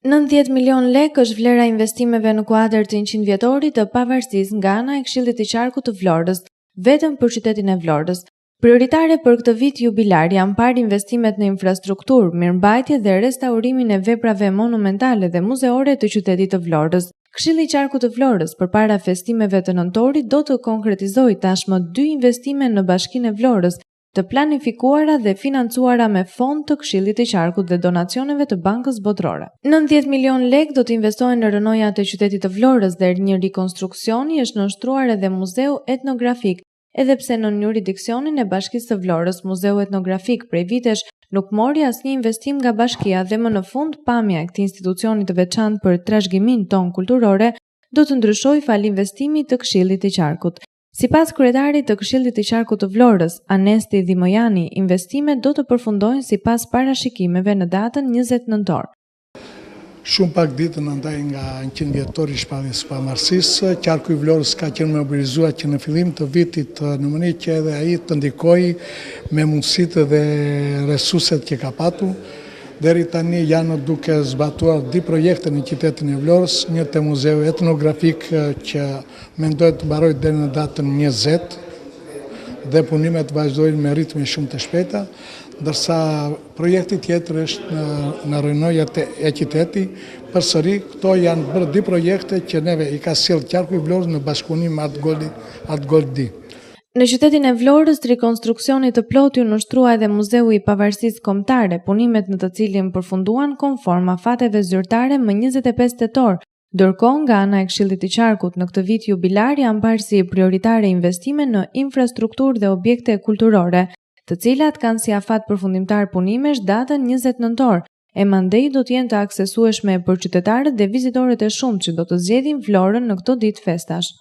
90 milion lekë është vlera e investimeve në kuadër të 100 vjetorit të pavarësisë nga ana e Këshillit të Qarkut të Vlorës, vetëm për qytetin e Vlorës. Prioritare për këtë vit jubilar janë parë investimet në infrastrukturë, mirëmbajtje dhe restaurimin e veprave monumentale dhe muzeore të qytetit të Vlorës. Këshilli i Qarkut të Vlorës përpara festimeve të nëntorit do të konkretizojë tashmë 2 investime në Bashkinë e Vlorës, të planifikuara dhe financuara me fond të Këshillit të Qarkut dhe donacioneve të Bankës Botërore. 90 milion lekë do të investohen në rënojat e qytetit të Vlorës dhe një rikonstruksioni është nënshtruar edhe muzeu etnografik, edhe pse në jurisdiksionin e Bashkisë së Vlorës, muzeu etnografik prej vitesh nuk mori asnjë investim nga bashkia dhe më në fund pamja e këtij institucioni të veçantë për trashëgiminë tonë kulturore do të ndryshojë fal investimit të Këshillit të Qarkut. Sipas kryetarit të Këshillit të Qarkut të Vlorës, Anesti Dhimojani, investimet do të përfundojnë sipas parashikimeve në datën 20 nëntor. Shumë pak ditë në ndaj nga 100 vjetori i shpalljes së pavarësisë, Qarku i Vlorës ka qenë mobilizuar që në fillim të vitit në mënyrë që edhe ai të ndikojë me mundësitë dhe resurset që ka patur. Deri tani janë duke zbatuar 2 projekte në qytetin e Vlorës, një te muzeu etnografik që mendohet të mbarojë deri në datën 20 dhe punimet vazhdojnë me ritme shumë të shpejta, ndërsa projekti tjetër është në rënojat e qytetit. Përsëri këto janë bërë 2 projekte që neve i ka sjellë Qarku i Vlorës në bashkëpunim me Artgoldi. Në qytetin e Vlorës, rikonstruksionit të plotë u nënshtrua edhe Muzeu i Pavarësisë Kombëtare, punimet në të cilin përfunduan konform afateve zyrtare më 25 tetor, ndërkohë nga ana e Këshillit të Qarkut në këtë vit jubilar janë parë si prioritare investime në infrastrukturë dhe objekte kulturore, të cilat kanë si afat përfundimtar punimesh datën 20 nëntor, e mandej do të jenë të aksesueshme për qytetarët dhe vizitorët e shumtë që do të zgjedhin Vlorën në këto ditë festash.